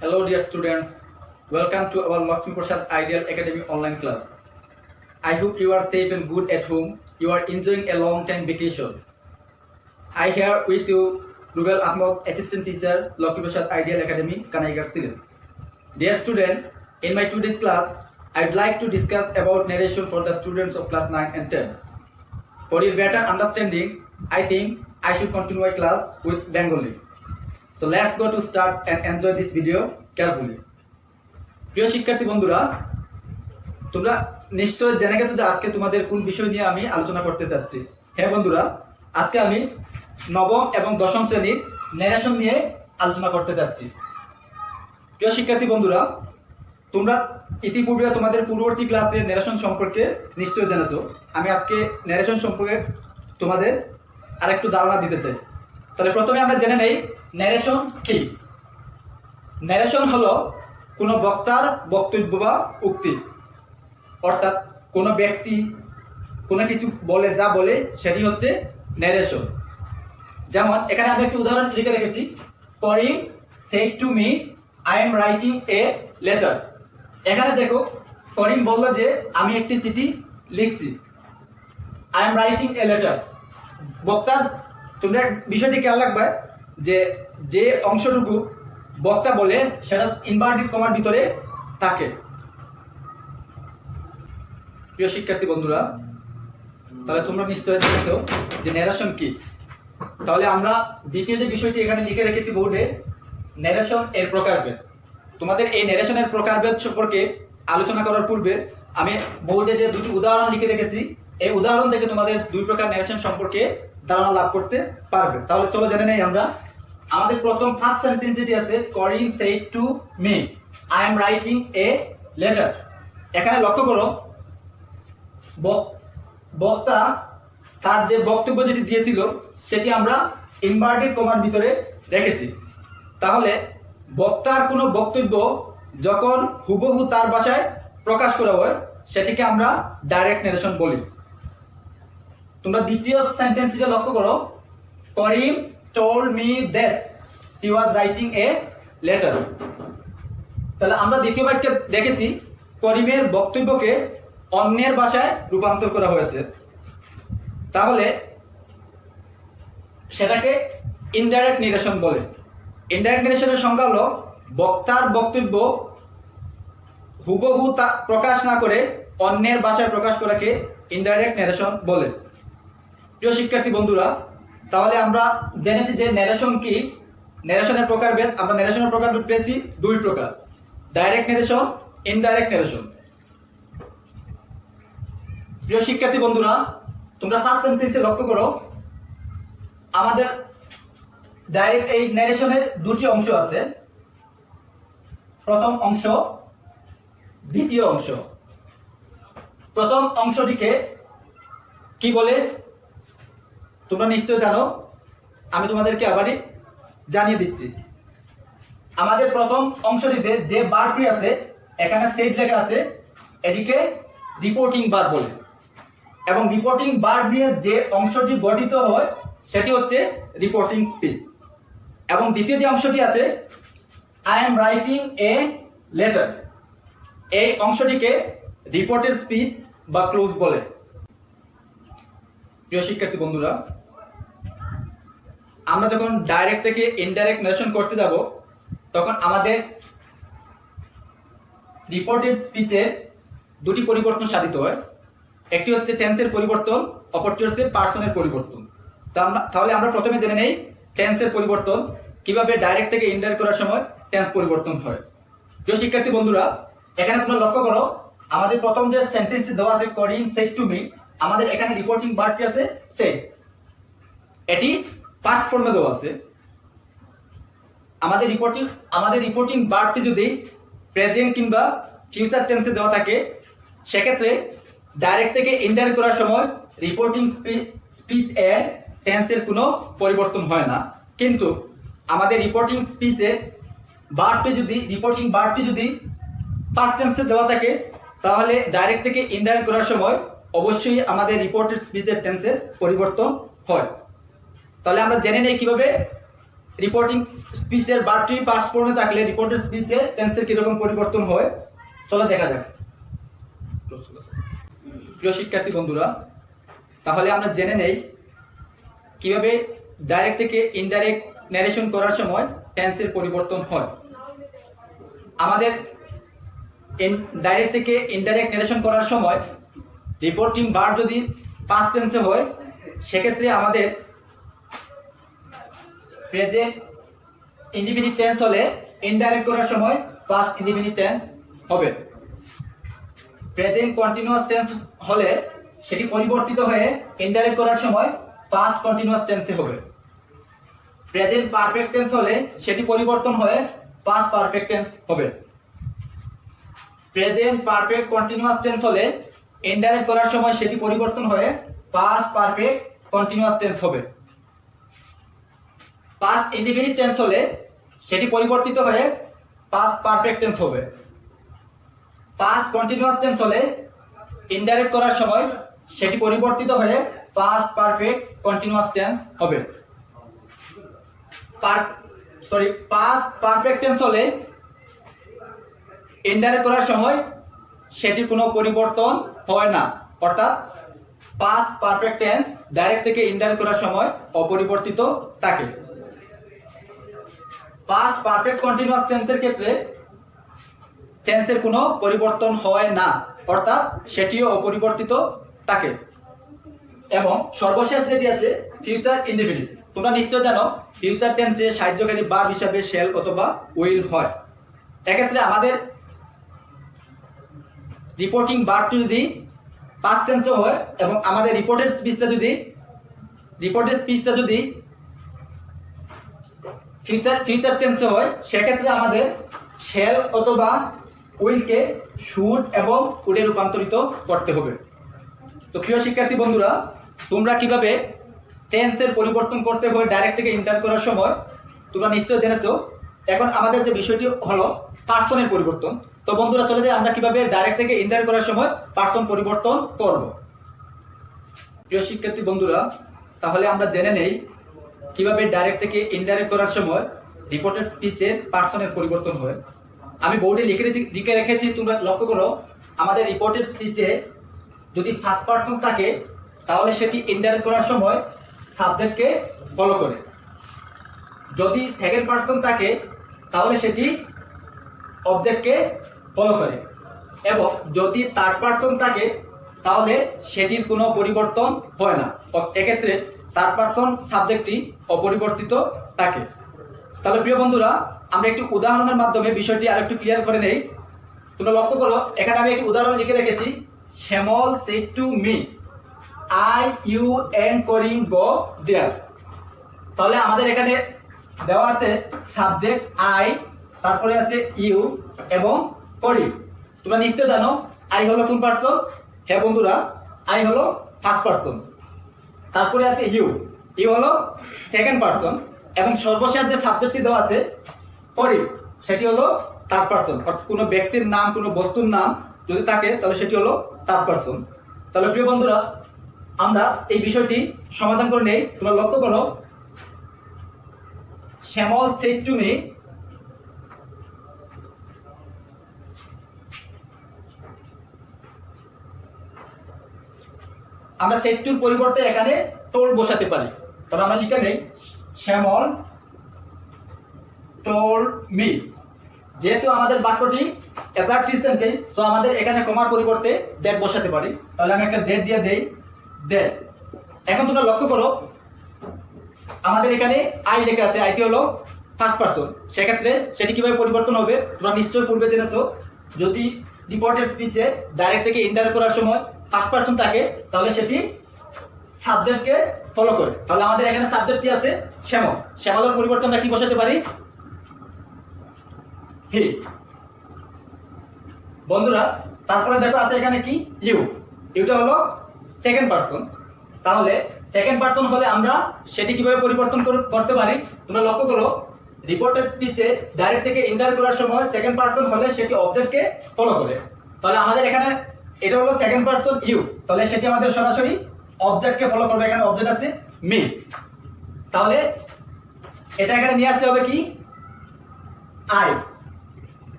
Hello dear students, welcome to our Lakshmi Prasad Ideal Academy online class. I hope you are safe and good at home. You are enjoying a long time vacation. I here with you Rubel Ahmed, assistant teacher, Lakshmi Prasad Ideal Academy, Kanaigar Silen. Dear student, in my today's class, I'd like to discuss about narration for the students of class 9 and 10. For your better understanding, I think I should continue my class with Bengali. So let's go to start and enjoy this video carefully. প্রিয় শিক্ষার্থী বন্ধুরা, তোমরা নিশ্চয় জেনে গেছো যে আজকে তোমাদের কোন বিষয় নিয়ে আমি আলোচনা করতে যাচ্ছি। হ্যাঁ বন্ধুরা, আজকে আমি নবম এবং দশম শ্রেণীর ন্যারেশন নিয়ে আলোচনা করতে যাচ্ছি। প্রিয় শিক্ষার্থী বন্ধুরা, তোমরা ইতিপূর্বে তোমাদের পূর্ববর্তী ক্লাসে ন্যারেশন সম্পর্কে নিশ্চয় জেনেছো। আমি আজকে ন্যারেশন সম্পর্কে তোমাদের আরেকটু ধারণা দিতে চাই। তাহলে প্রথমে আমরা জেনে নেই ন্যারেশন কি। ন্যারেশন হলো কোনো বক্তার বক্তব্য বা উক্তি, অর্থাৎ কোনো ব্যক্তি কোনো কিছু বলে, যা বলে সেটি হচ্ছে ন্যারেশন। যেমন এখানে আমি একটি উদাহরণ লিখে রেখেছি, Karim said to me I am writing a letter. এখানে দেখো করিম বলল যে আমি একটি চিঠি লিখছি, I am writing a letter. বক্তার, তোমরা বিষয়টি খেয়াল রাখবে যে যে অংশটুকু বক্তা বলে সেটা ইনভার্টেড কমার ভিতরে থাকে। প্রিয় শিক্ষার্থী বন্ধুরা, তাহলে তোমরা নিশ্চয়ই দেখেছো যে ন্যারেশন কি। তাহলে আমরা দ্বিতীয় যে বিষয়টি এখানে লিখে রেখেছি বোর্ডে, ন্যারেশন এর প্রকারভেদ। তোমাদের এই ন্যারেশনের প্রকারভেদ সম্পর্কে আলোচনা করার পূর্বে আমি বোর্ডে যে দুটি উদাহরণ লিখে রেখেছি, এই উদাহরণ থেকে তোমাদের দুই প্রকার ন্যারেশন সম্পর্কে ধারণা লাভ করতে পারবে। তাহলে চলো জেনে নেই আমরা। আমাদের প্রথম ফার্স্ট সেন্টেন্স যেটি আছে, Karim said to me I am writing a letter. এখানে লক্ষ্য করো বক্তা তার যে বক্তব্য যেটি দিয়েছিল সেটি আমরা ইনভার্টেড কমার ভিতরে রেখেছি। তাহলে বক্তার কোনো বক্তব্য যখন হুবহু তার ভাষায় প্রকাশ করা হয় সেটিকে আমরা ডাইরেক্ট ন্যারেশন বলি। তোমরা দ্বিতীয় সেন্টেন্সটা লক্ষ্য করো, করিম told me that he was writing a letter। তাহলে আমরা দ্বিতীয় বাক্যে দেখেছি করিমের বক্তব্যকে অন্যের ভাষায় রূপান্তর করা হয়েছে। তাহলে সেটাকে ইনডাইরেক্ট ন্যারেশন বলে। ইনডাইরেক্ট ন্যারেশনের সংজ্ঞা হলো বক্তার বক্তব্য হুবহু তা প্রকাশ না করে অন্যের ভাষায় প্রকাশ করাকে ইনডাইরেক্ট ন্যারেশন বলে। প্রিয় শিক্ষার্থী বন্ধুরা, তাহলে আমরা জেনেছি যে ন্যারেশন কি। ন্যারেশনের প্রকারভেদ, আমরা ন্যারেশনের প্রকারভেদ পেয়েছি দুই প্রকার, ডাইরেক্ট ন্যারেশন, ইনডাইরেক্ট ন্যারেশন। প্রিয় শিক্ষার্থী বন্ধুরা, তোমরা ফার্স্ট সেন্টেন্সে লক্ষ্য করো, আমাদের ডাইরেক্ট এই ন্যারেশনের দুটি অংশ আছে, প্রথম অংশ, দ্বিতীয় অংশ। প্রথম অংশটিকে কি বলে তোমরা নিশ্চয় জানো, আমি তোমাদেরকে আবারই জানিয়ে দিচ্ছি। আমাদের প্রথম অংশটিতে যে ভার্বটি আছে, এখানে সেড লেখা আছে, এটিকে রিপোর্টিং ভার্ব বলে। এবং রিপোর্টিং ভার্ব নিয়ে যে অংশটি গঠিত হয় সেটি হচ্ছে রিপোর্টিং স্পিচ। এবং দ্বিতীয় যে অংশটি আছে, I am writing a letter, এই অংশটিকে রিপোর্টেড স্পিচ বা ক্লোজ বলে। প্রিয় শিক্ষার্থী বন্ধুরা, আমরা যখন ডাইরেক্ট থেকে ইনডাইরেক্ট ন্যারেশন করতে যাব তখন আমাদের রিপোর্টেড স্পিচে দুটি পরিবর্তন সাধিত হয়। একটি হচ্ছে টেন্সের পরিবর্তন, অপরটি হচ্ছে পার্সনের পরিবর্তন। তাহলে আমরা প্রথমে জেনে নেই টেন্সের পরিবর্তন, কিভাবে ডাইরেক্ট থেকে ইনডাইরেক্ট করার সময় টেন্স পরিবর্তন হয়। প্রিয় শিক্ষার্থী বন্ধুরা, এখানে তোমরা লক্ষ্য করো, আমাদের প্রথম যে সেন্টেন্স দেওয়া আছে করিম সেড টু মি, আমাদের এখানে রিপোর্টিং ভার্বটি আছে সেড, এটি পাস্ট ফর্মে দেওয়া আছে। আমাদের রিপোর্টিং ভার্বটি যদি প্রেজেন্ট কিংবা ফিউচার টেন্সে দেওয়া থাকে, সেক্ষেত্রে ডাইরেক্ট থেকে ইনডাইরেক্ট করার সময় রিপোর্টিং স্পিচ এর টেন্সের কোনো পরিবর্তন হয় না। কিন্তু আমাদের রিপোর্টিং স্পিচে রিপোর্টিং ভার্বটি যদি পাস্ট টেন্সে দেওয়া থাকে, তাহলে ডাইরেক্ট থেকে ইনডাইরেক্ট করার সময় অবশ্যই আমাদের রিপোর্টেড স্পিচের টেন্সের পরিবর্তন হয়। তাহলে আমরা জেনে নেই কিভাবে রিপোর্টিং স্পিচের ভার্বটি পাস্ট ফর্মে থাকলে রিপোর্টেড স্পিচে টেন্সের কিরকম পরিবর্তন হয় চলো দেখা যাক। প্রিয় শিক্ষার্থী বন্ধুরা, তাহলে আমরা জেনে নেই কিভাবে ডাইরেক্ট থেকে ইনডাইরেক্ট ন্যারেশন করার সময় টেন্সের পরিবর্তন হয়। আমাদের ডাইরেক্ট থেকে ইনডাইরেক্ট ন্যারেশন করার সময় রিপোর্টিং ভার্ব যদি পাস্ট টেন্সে হয় সেক্ষেত্রে আমাদের প্রেজেন্ট ইনডিফিনিট টেন্স হলে ইনডাইরেক্ট করার সময় পাস্ট ইনডিফিনিট টেন্স হবে। প্রেজেন্ট কন্টিনিউয়াস টেন্স হলে সেটি পরিবর্তিত হয়ে ইনডাইরেক্ট করার সময় পাস্ট কন্টিনিউয়াস টেন্সে হবে। প্রেজেন্ট পারফেক্ট টেন্স হলে সেটি পরিবর্তন হয়ে পাস্ট পারফেক্ট টেন্স হবে। প্রেজেন্ট পারফেক্ট কন্টিনিউয়াস টেন্স হলে ইনডাইরেক্ট করার সময় সেটি পরিবর্তন হয়ে পাস্ট পারফেক্ট কন্টিনিউয়াস টেন্স হবে। পাস্ট ইনডিফিনিট টেন্স হলে সেটি পরিবর্তিত হয়ে পাস্ট পারফেক্ট টেন্স হবে। পাস্ট কন্টিনিউয়াস টেন্স হলে ইনডাইরেক্ট করার সময় সেটি পরিবর্তিত হয়ে পাস্ট পারফেক্ট কন্টিনিউয়াস টেন্স হবে। পাস্ট পারফেক্ট টেন্স হলে ইনডাইরেক্ট করার সময় সেটির কোনো পরিবর্তন হয় না, অর্থাৎ পাস্ট পারফেক্ট টেন্স ডাইরেক্ট থেকে ইনডাইরেক্ট করার সময় অপরিবর্তিত থাকে। পাস্ট পারফেক্ট কন্টিনিউয়াস টেন্সের ক্ষেত্রে টেন্সের কোনো পরিবর্তন হয় না, অর্থাৎ সেটিও অপরিবর্তিত থাকে। এবং সর্বশেষ যেটি আছে ফিউচার ইনডিফিনিট। তোমরা নিশ্চয় জানো ফিউচার টেন্সে সাহায্যকারী ভার্ব হিসাবে শ্যাল অথবা উইল হয়। এক্ষেত্রে আমাদের রিপোর্টিং ভার্বটি যদি পাস্ট টেন্সে হয় এবং আমাদের রিপোর্টেড স্পিচটা যদি ফিউচার টেন্সে হয় সেক্ষেত্রে আমাদের শ্যাল অথবা উইলকে শুড এবং উডে রূপান্তরিত করতে হবে। তো প্রিয় শিক্ষার্থী বন্ধুরা, তোমরা কিভাবে টেন্সের পরিবর্তন করতে হয় ডাইরেক্ট থেকে ইন্টার করার সময় তোমরা নিশ্চয় জেনেছো। এখন আমাদের যে বিষয়টি হলো পার্সনের পরিবর্তন। তো বন্ধুরা চলে যাই আমরা কিভাবে ডাইরেক্ট থেকে ইন্টার করার সময় পার্সন পরিবর্তন করব। প্রিয় শিক্ষার্থী বন্ধুরা, তাহলে আমরা জেনে নেই কিভাবে ডাইরেক্ট থেকে ইনডাইরেক্ট করার সময় রিপোর্টেড স্পিচের পার্সনের পরিবর্তন হয়। আমি বোর্ডে লিখে রেখেছি, তোমরা লক্ষ্য করো। আমাদের রিপোর্টেড স্পিচে যদি ফার্স্ট পার্সন থাকে তাহলে সেটি ইনডাইরেক্ট করার সময় সাবজেক্টকে ফলো করে। যদি সেকেন্ড পার্সন থাকে তাহলে সেটি অবজেক্টকে ফলো করে। এবং যদি থার্ড পার্সন থাকে তাহলে সেটির কোনো পরিবর্তন হয় না। এক্ষেত্রে থার্ড পার্সন সাবজেক্টটি অপরিবর্তিত থাকে। তাহলে প্রিয় বন্ধুরা, আমরা একটি উদাহরণের মাধ্যমে বিষয়টি আরেকটু ক্লিয়ার করে নেই। তোমরা লক্ষ্য করো, এখানে আমি একটি উদাহরণ লিখে রেখেছি। শ্যামল said to me, I, you and Karim go there. তাহলে আমাদের এখানে দেওয়া আছে সাবজেক্ট আই, তারপরে আছে ইউ এবং করিম। তোমরা নিশ্চয় জানো আই হলো কোন পার্সন? হ্যাঁ বন্ধুরা, আই হলো ফার্স্ট পার্সন। তারপরে আছে ইউ হলো সেকেন্ড পার্সন এবং সর্বশেষ যে সাবজেক্টটি দেওয়া আছে করিম, সেটি হলো থার্ড পার্সন। অর্থাৎ কোনো ব্যক্তির নাম, কোনো বস্তুর নাম যদি থাকে তাহলে সেটি হলো থার্ড পার্সন। তাহলে প্রিয় বন্ধুরা, আমরা এই বিষয়টি সমাধান করে নেই। তোমরা লক্ষ্য করো, শ্যামল said to me, আমরা said to পরিবর্তে এখানে told বসাতে পারি। তবে আমরা লিখে নেই শ্যামল told me। যেহেতু আমাদের বাক্যটি অ্যাসার্টিভ সেন্টেন্স, সো আমাদের এখানে কমার পরিবর্তে দ্যাট বসাতে পারি। তাহলে আমি একটা দ্যাট দিয়ে দেই, দ্যাট। এখন তোমরা লক্ষ্য করো, আমাদের এখানে আই লেখা আছে, আইটি হলো ফার্স্ট পার্সন। সেক্ষেত্রে সেটি কিভাবে পরিবর্তন হবে তোমরা নিশ্চয়ই পূর্বে জেনেছো। যদি রিপোর্টেড স্পিচে ডাইরেক্ট থেকে ইনডাইরেক্ট করার সময় ফার্স্ট পার্সন থাকে তাহলে সেটি সাবজেক্টকে ফলো করে। তাহলে আমাদের এখানে সাবজেক্ট কি আছে? শ্যামল। শ্যামলের পরিবর্তে আমরা কি বসাতে পারি? হি। বন্ধুরা, তারপরে দেখো আছে এখানে কি? ইউটা হলো সেকেন্ড পার্সন। তাহলে সেকেন্ড পার্সন হলে আমরা সেটি কিভাবে পরিবর্তন করতে পারি? তোমরা লক্ষ্য করো, রিপোর্টেড স্পিচে ডাইরেক্ট থেকে ইনডাইরেক্ট করার সময় সেকেন্ড পার্সন হলে সেটি অবজেক্টকে ফলো করে। তাহলে আমাদের এখানে এটা হলো সেকেন্ড পার্সন ইউ, তাহলে সেটি আমাদের সরাসরি অবজেক্টকে ফলো করবে। এখানে অবজেক্ট আছে মি। তাহলে এটা এখানে নিয়ে আসলে হবে কি আই।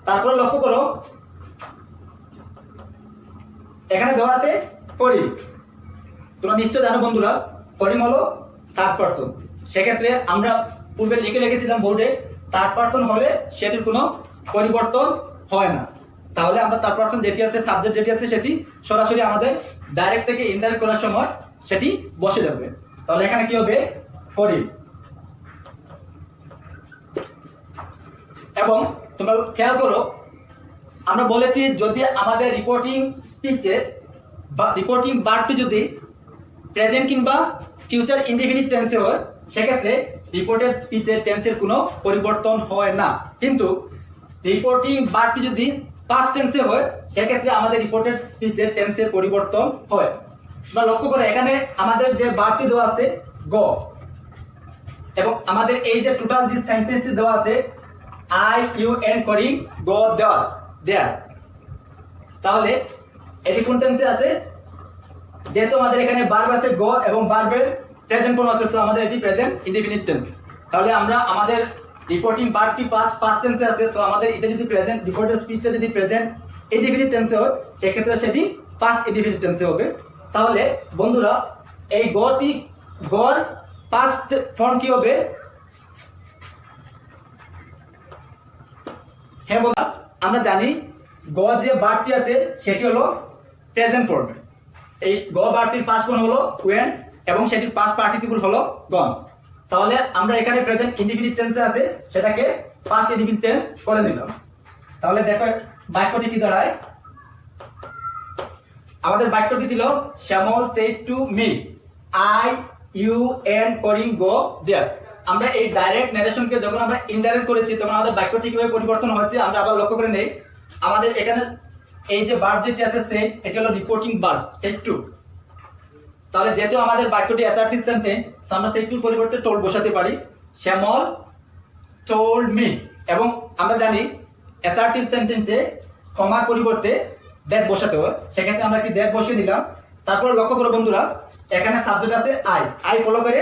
তারপর লক্ষ্য করো এখানে দেওয়া আছে করিম। তোমরা নিশ্চয় জানো বন্ধুরা করিম হলো থার্ড পারসন। সেক্ষেত্রে আমরা পূর্বে লিখে রেখেছিলাম বোর্ডে থার্ড পারসন হলে সেটির কোনো পরিবর্তন হয় না। তাহলে আমরা থার্ড পারসন যেটি আছে সাবজেক্ট যেটি আছে সেটি সরাসরি আমাদের ডাইরেক্ট থেকে ইনডাইরেক্ট করার সময় সেটি বসে যাবে। তাহলে এখানে কি হবে করিম। এবং তোমরা খেয়াল করো আমরা বলেছি যদি আমাদের রিপোর্টিং স্পিচে বা রিপোর্টিং ভার্বটি যদি প্রেজেন্ট কিংবা ফিউচার ইনডিফিনিট টেন্সে হয় সেক্ষেত্রে রিপোর্টেড স্পিচের টেন্সের কোনো পরিবর্তন হয় না। কিন্তু রিপোর্টিং ভার্বটি যদি পাস্ট টেন্সে হয় সেক্ষেত্রে আমাদের রিপোর্টেড স্পিচের টেন্সের পরিবর্তন হয়। তোমরা লক্ষ্য করো এখানে আমাদের যে ভার্বটি দেওয়া আছে গো, এবং আমাদের এই যে টোটাল যে সেন্টেন্স দেওয়া আছে I you and Karim go দেয়ার, তাহলে এটি কোন টেন্সে আছে? যেহেতু আমাদের এখানে ভার্ব আছে গো এবং ভার্বের প্রেজেন্ট ফর্ম আছে, সো আমাদের এটি প্রেজেন্ট ইনডিফিনিট টেন্স। তাহলে আমরা আমাদের রিপোর্টিং ভার্বটি পাস্ট টেন্সে আছে, সো আমাদের এটা যদি প্রেজেন্ট রিপোর্টেড স্পিচটা যদি প্রেজেন্ট ইনডিফিনিট টেন্সে হয় সেক্ষেত্রে সেটি পাস্ট ইনডিফিনিট টেন্সে হবে। তাহলে বন্ধুরা এই গর পাস্ট ফর্ম কি হবে? হ্যাঁ বন্ধুরা আমরা জানি গ যে ভার্বটি আছে সেটি হলো প্রেজেন্ট ফর্ম। এই গ ভার্বটির পাস্ট ফর্ম হলো ওয়েন এবং সেটির পাস্ট পার্টিসিপল হলো গন। তাহলে আমরা এখানে প্রেজেন্ট ইনডিফিনিট টেন্সে আছে সেটাকে পাস্ট ইনডিফিনিট টেন্স করে দিলাম। তাহলে দেখো বাক্যটি কি দাঁড়ায়। আমাদের বাক্যটি ছিল Shyamal said to me I you and Karim go there. আমরা এই ডাইরেক্ট ন্যারেশনকে যখন আমরা ইনডাইরেক্ট করেছি তখন আমাদের বাক্যটি কিভাবে পরিবর্তন হচ্ছে আমরা আবার লক্ষ্য করে নেই। আমাদের এখানে এই যে ভার্ব যেটি আছে সেড, এটি হলো রিপোর্টিং ভার্ব সেড টু। তাহলে যেহেতু আমাদের বাক্যটি অ্যাসার্টিভ সেন্টেন্স, আমরা সেড টুর পরিবর্তে টোল্ড বসাতে পারি। শ্যামল টোল্ড মি, এবং আমরা জানি অ্যাসার্টিভ সেন্টেন্সে কমার পরিবর্তে দ্যাট বসাতে হয়, সেক্ষেত্রে আমরা কি দ্যাট বসিয়ে দিলাম। তারপর লক্ষ্য করো বন্ধুরা এখানে সাবজেক্ট আছে আই ফলো করে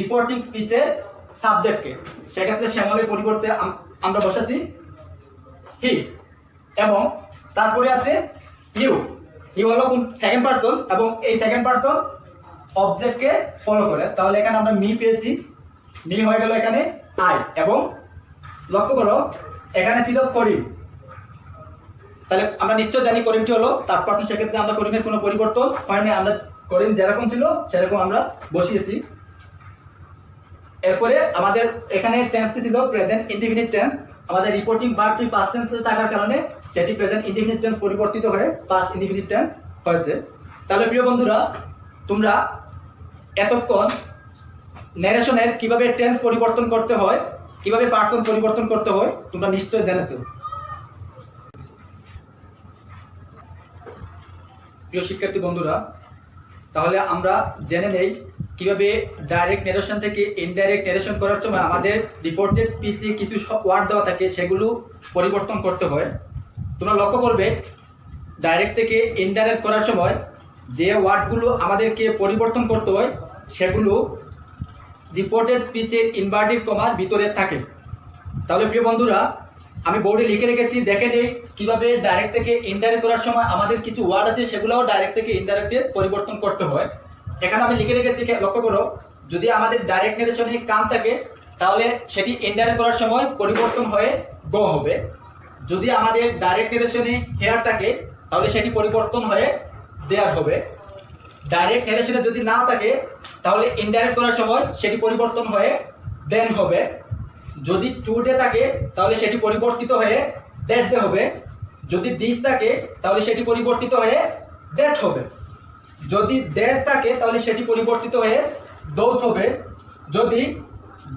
রিপোর্টিং স্পিচের সাবজেক্টকে, সেক্ষেত্রে শ্যামলের পরিবর্তে আমরা বসাচ্ছি হি, এবং তারপরে আছে ইউ হলো সেকেন্ড পারসন এবং এই সেকেন্ড পারসন অবজেক্টকে ফলো করে। তাহলে এখানে আমরা মি পেয়েছি, মি হয়ে গেল এখানে আই, এবং লক্ষ্য করো এখানে ছিল করিম। তাহলে আমরা নিশ্চয় জানি করিমটি হলো থার্ড পারসন, সেক্ষেত্রে আমরা করিমের কোনো পরিবর্তন হয়নি, আমরা করিম যেরকম ছিল সেরকম আমরা বসিয়েছি। এরপরে আমাদের এখানে টেন্সটি ছিল প্রেজেন্ট ইনডিফিনিট টেন্স। আমাদের রিপোর্টিং ভার্বটি পাস্ট টেন্সে থাকার কারণে সেটি প্রেজেন্ট ইনডিফিনিট টেন্স পরিবর্তিত হয়ে পাস্ট ইনডিফিনিট টেন্স হয়েছে। তাহলে প্রিয় বন্ধুরা তোমরা এতক্ষণ ন্যারেশনের কিভাবে টেন্স পরিবর্তন করতে হয়, কিভাবে পার্সন পরিবর্তন করতে হয় তোমরা নিশ্চয় জেনেছো। প্রিয় শিক্ষার্থী বন্ধুরা তাহলে আমরা জেনে নেই কিভাবে ডাইরেক্ট ন্যারেশন থেকে ইনডাইরেক্ট ন্যারেশন করার সময় আমাদের রিপোর্টেড স্পিচে কিছু ওয়ার্ড দেওয়া থাকে সেগুলো পরিবর্তন করতে হয়। তোমরা লক্ষ্য করবে ডাইরেক্ট থেকে ইনডাইরেক্ট করার সময় যে ওয়ার্ডগুলো আমাদেরকে পরিবর্তন করতে হয় সেগুলো রিপোর্টেড স্পিচের ইনভার্টেড কমার ভিতরে থাকে। তাহলে প্রিয় বন্ধুরা আমি বোর্ডে লিখে রেখেছি, দেখে নেই কিভাবে ডাইরেক্ট থেকে ইনডাইরেক্ট করার সময় আমাদের কিছু ওয়ার্ড আছে সেগুলোও ডাইরেক্ট থেকে ইনডাইরেক্টে পরিবর্তন করতে হয়। এখানে আমি লিখে রেখেছি, লক্ষ্য করো যদি আমাদের ডাইরেক্ট ন্যারেশনে কাম থাকে তাহলে সেটি ইনডাইরেক্ট করার সময় পরিবর্তন হয়ে গো হবে। যদি আমাদের ডাইরেক্ট ন্যারেশনে হেয়ার থাকে তাহলে সেটি পরিবর্তন হয়ে দেয়ার হবে। ডাইরেক্ট ন্যারেশনে যদি না থাকে তাহলে ইনডাইরেক্ট করার সময় সেটি পরিবর্তন হয়ে দেন হবে। যদি টু ডে থাকে তাহলে সেটি পরিবর্তিত হয়ে দ্যাট ডে হবে। যদি দিস থাকে তাহলে সেটি পরিবর্তিত হয়ে দ্যাট হবে। যদি দেশ থাকে তাহলে সেটি পরিবর্তিত হয়ে দোজ হবে। যদি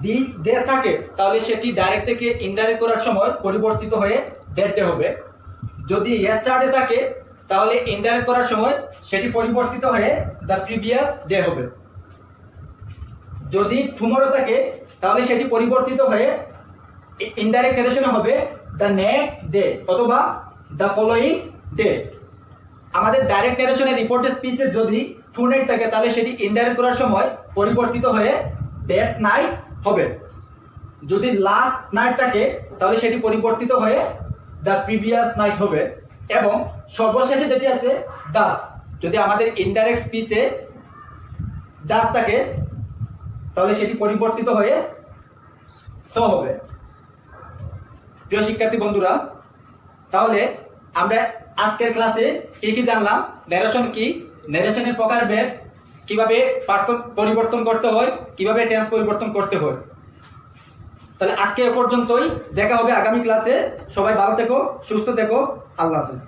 দিস ডে থাকে তাহলে সেটি ডাইরেক্ট থেকে ইনডাইরেক্ট করার সময় পরিবর্তিত হয়ে দ্যাট ডে হবে। যদি ইয়েস্টারডে থাকে তাহলে ইনডাইরেক্ট করার সময় সেটি পরিবর্তিত হয়ে দ্য প্রিভিয়াস ডে হবে। যদি টুমরো থাকে তাহলে সেটি পরিবর্তিত হয়ে ইনডাইরেক্ট ন্যারেশনে হবে দ্য নেক্সট ডে অথবা দ্য ফলোইং ডে। আমাদের ডাইরেক্ট ন্যারেশনের রিপোর্টেড স্পিচে যদি টু নাইট থাকে তাহলে সেটি ইনডাইরেক্ট করার সময় পরিবর্তিত হয়ে দ্যাট নাইট হবে। যদি লাস্ট নাইট থাকে তাহলে সেটি পরিবর্তিত হয়ে দ্য প্রিভিয়াস নাইট হবে। এবং সর্বশেষে যেটি আছে দাস, যদি আমাদের ইনডাইরেক্ট স্পিচে দাস থাকে তাহলে সেটি পরিবর্তিত হয়ে সো হবে। প্রিয় শিক্ষার্থী বন্ধুরা, তাহলে আমরা আজকের ক্লাসে কি জানলাম? ন্যারেশন কি, ন্যারেশনের প্রকারভেদ, কিভাবে পার্সন পরিবর্তন করতে হয়, কিভাবে টেন্স পরিবর্তন করতে হয়। তাহলে আজকে এ পর্যন্তই, দেখা হবে আগামী ক্লাসে। সবাই ভালো থেকো, সুস্থ থেকো, আল্লাহ হাফেজ।